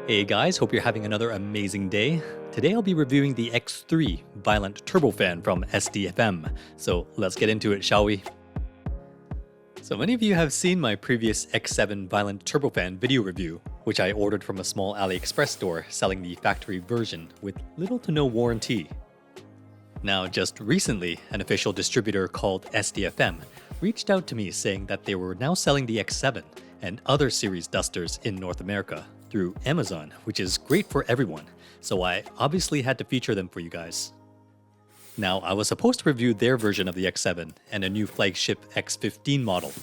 Hey guys, hope you're having another amazing day. Today I'll be reviewing the X3 Violent Turbofan from SDFM. So let's get into it, shall we? So many of you have seen my previous X7 Violent Turbofan video review, which I ordered from a small AliExpress store selling the factory version with little to no warranty. Now, just recently, an official distributor called SDFM reached out to me saying that they were now selling the X7 and other series dusters in North America through Amazon, which is great for everyone, so I obviously had to feature them for you guys. Now, I was supposed to review their version of the X7 and a new flagship X15 model,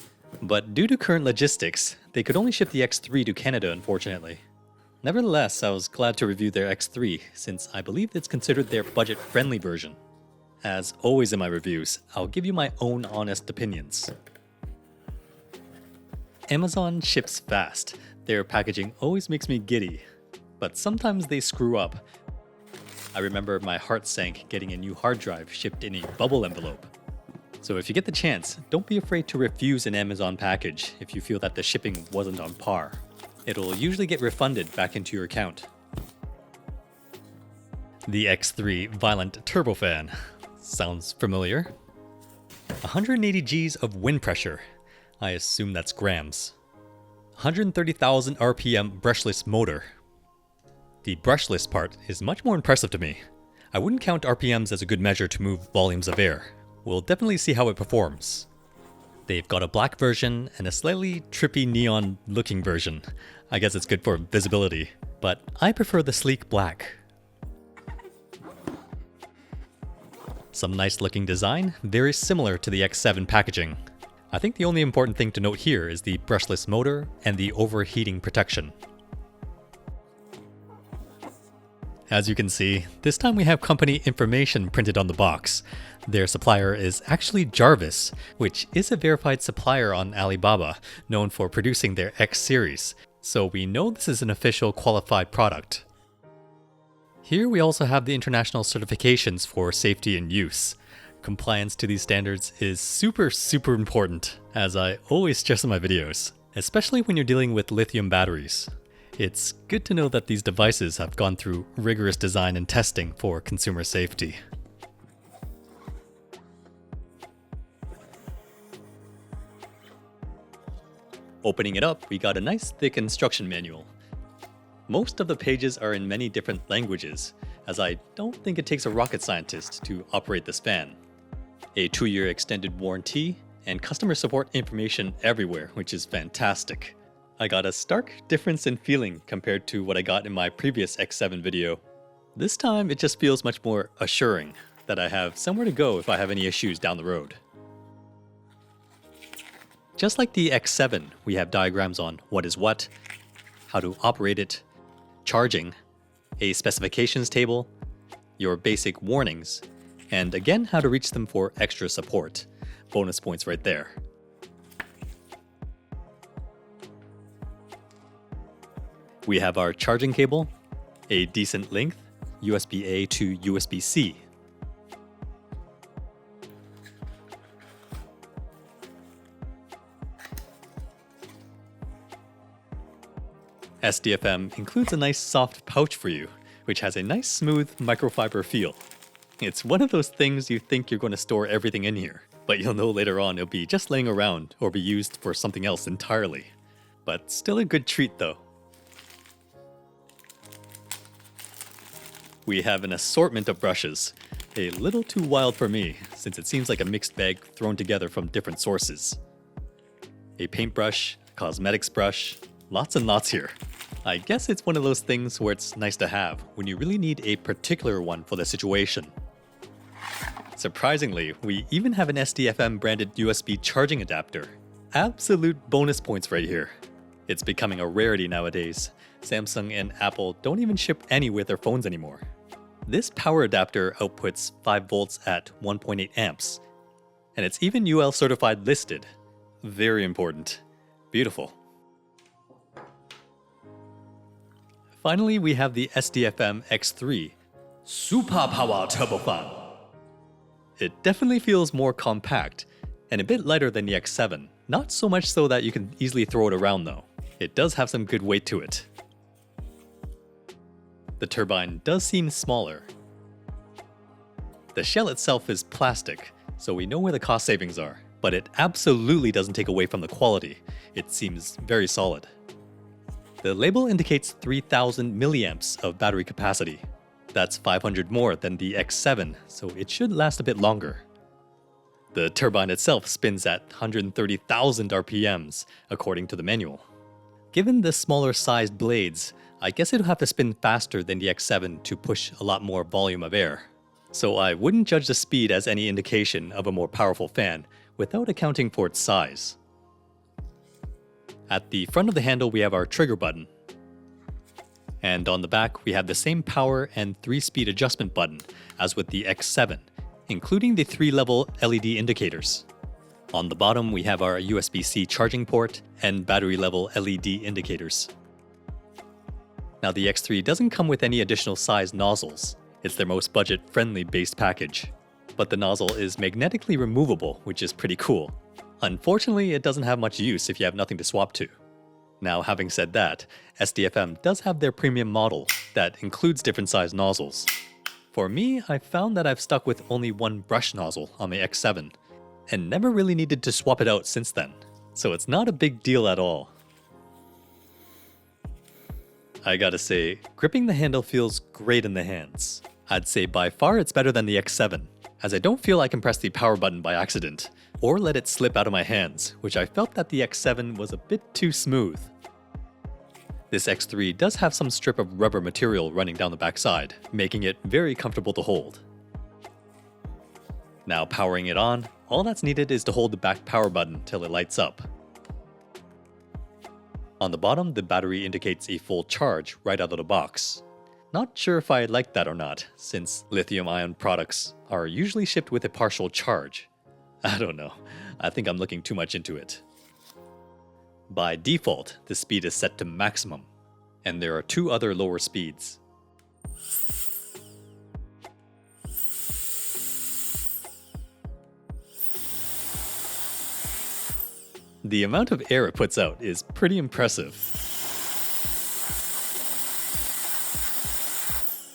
but due to current logistics, they could only ship the X3 to Canada, unfortunately. Nevertheless, I was glad to review their X3 since I believe it's considered their budget-friendly version. As always in my reviews, I'll give you my own honest opinions. Amazon ships fast. Their packaging always makes me giddy, but sometimes they screw up. I remember my heart sank getting a new hard drive shipped in a bubble envelope. So if you get the chance, don't be afraid to refuse an Amazon package if you feel that the shipping wasn't on par. It'll usually get refunded back into your account. The X3 Violent Turbofan. Sounds familiar? 180 Gs of wind pressure. I assume that's grams. 130,000 RPM brushless motor. The brushless part is much more impressive to me. I wouldn't count RPMs as a good measure to move volumes of air. We'll definitely see how it performs. They've got a black version and a slightly trippy neon looking version. I guess it's good for visibility, but I prefer the sleek black. Some nice looking design, very similar to the X7 packaging. I think the only important thing to note here is the brushless motor and the overheating protection. As you can see, this time we have company information printed on the box. Their supplier is actually Jarvis, which is a verified supplier on Alibaba, known for producing their X series, so we know this is an official qualified product. Here we also have the international certifications for safety and use. Compliance to these standards is super important, as I always stress in my videos, especially when you're dealing with lithium batteries. It's good to know that these devices have gone through rigorous design and testing for consumer safety. Opening it up, we got a nice thick instruction manual. Most of the pages are in many different languages, as I don't think it takes a rocket scientist to operate this fan. A 2-year extended warranty, and customer support information everywhere, which is fantastic. I got a stark difference in feeling compared to what I got in my previous X7 video. This time it just feels much more assuring that I have somewhere to go if I have any issues down the road. Just like the X7, we have diagrams on what is what, how to operate it, charging, a specifications table, your basic warnings, and again how to reach them for extra support. Bonus points right there. We have our charging cable, a decent length, USB-A to USB-C. SDFM includes a nice soft pouch for you, which has a nice smooth microfiber feel. It's one of those things you think you're going to store everything in here, but you'll know later on it'll be just laying around or be used for something else entirely. But still a good treat though. We have an assortment of brushes, a little too wild for me since it seems like a mixed bag thrown together from different sources. A paintbrush, cosmetics brush, lots and lots here. I guess it's one of those things where it's nice to have when you really need a particular one for the situation. Surprisingly, we even have an SDFM branded USB charging adapter. Absolute bonus points right here. It's becoming a rarity nowadays. Samsung and Apple don't even ship any with their phones anymore. This power adapter outputs 5 volts at 1.8 amps, and it's even UL certified listed. Very important. Beautiful. Finally, we have the SDFM X3 Super Power Turbofan. It definitely feels more compact and a bit lighter than the X7. Not so much so that you can easily throw it around though. It does have some good weight to it. The turbine does seem smaller. The shell itself is plastic, so we know where the cost savings are, but it absolutely doesn't take away from the quality. It seems very solid. The label indicates 3000 milliamps of battery capacity. That's 500 more than the X7, so it should last a bit longer. The turbine itself spins at 130,000 RPMs, according to the manual. Given the smaller sized blades, I guess it'll have to spin faster than the X7 to push a lot more volume of air. So I wouldn't judge the speed as any indication of a more powerful fan without accounting for its size. At the front of the handle we have our trigger button. And on the back we have the same power and 3-speed adjustment button as with the X7, including the 3-level LED indicators. On the bottom we have our USB-C charging port and battery level LED indicators. Now the X3 doesn't come with any additional size nozzles. It's their most budget-friendly base package. But the nozzle is magnetically removable, which is pretty cool. Unfortunately, it doesn't have much use if you have nothing to swap to. Now, having said that, SDFM does have their premium model that includes different size nozzles. For me, I found that I've stuck with only one brush nozzle on the X7, and never really needed to swap it out since then, so it's not a big deal at all. I gotta say, gripping the handle feels great in the hands. I'd say by far it's better than the X7, as I don't feel I can press the power button by accident, or let it slip out of my hands, which I felt that the X7 was a bit too smooth. This X3 does have some strip of rubber material running down the backside, making it very comfortable to hold. Now powering it on, all that's needed is to hold the back power button till it lights up. On the bottom, the battery indicates a full charge right out of the box. Not sure if I like that or not, since lithium-ion products are usually shipped with a partial charge. I don't know, I think I'm looking too much into it. By default, the speed is set to maximum, and there are 2 other lower speeds. The amount of air it puts out is pretty impressive.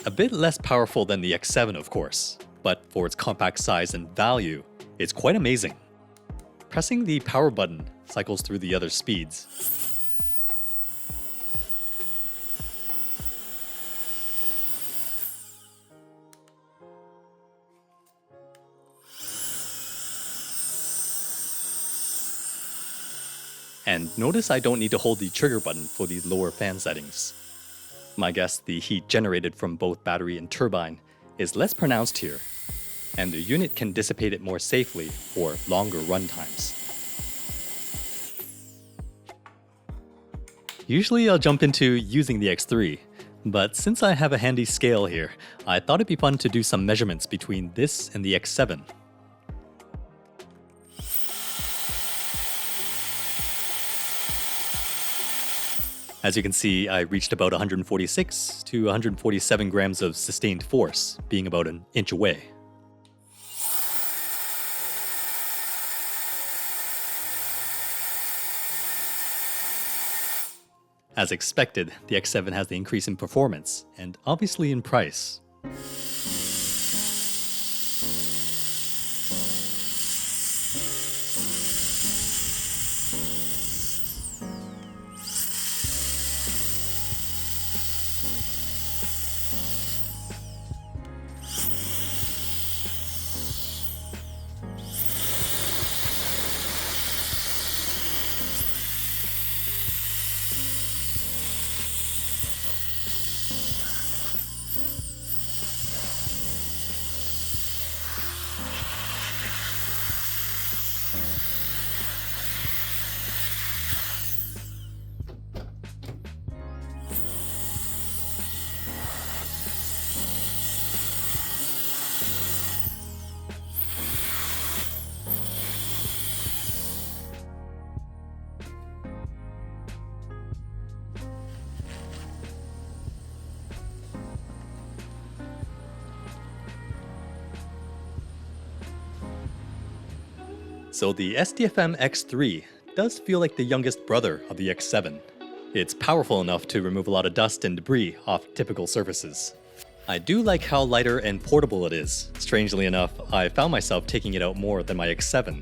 A bit less powerful than the X7 of course, but for its compact size and value, it's quite amazing. Pressing the power button cycles through the other speeds. And notice I don't need to hold the trigger button for these lower fan settings. My guess the heat generated from both battery and turbine is less pronounced here, and the unit can dissipate it more safely for longer run times. Usually I'll jump into using the X3, but since I have a handy scale here, I thought it'd be fun to do some measurements between this and the X7. As you can see, I reached about 146 to 147 grams of sustained force, being about an inch away. As expected, the X7 has the increase in performance, and obviously in price. So the SDFM X3 does feel like the youngest brother of the X7. It's powerful enough to remove a lot of dust and debris off typical surfaces. I do like how lighter and portable it is. Strangely enough, I found myself taking it out more than my X7.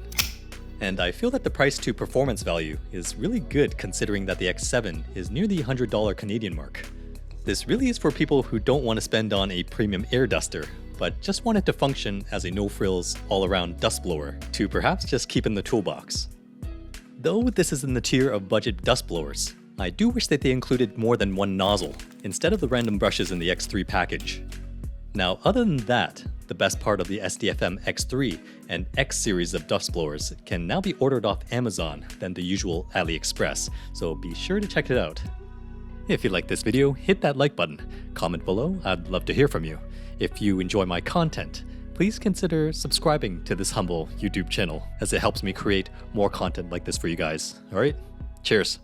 And I feel that the price to performance value is really good considering that the X7 is near the $100 Canadian mark. This really is for people who don't want to spend on a premium air duster, but just want it to function as a no-frills, all-around dust blower to perhaps just keep in the toolbox. Though this is in the tier of budget dust blowers, I do wish that they included more than one nozzle, instead of the random brushes in the X3 package. Now, other than that, the best part of the SDFM X3 and X series of dust blowers can now be ordered off Amazon than the usual AliExpress, so be sure to check it out. If you like this video, hit that like button, comment below, I'd love to hear from you. If you enjoy my content, please consider subscribing to this humble YouTube channel as it helps me create more content like this for you guys. Alright, cheers!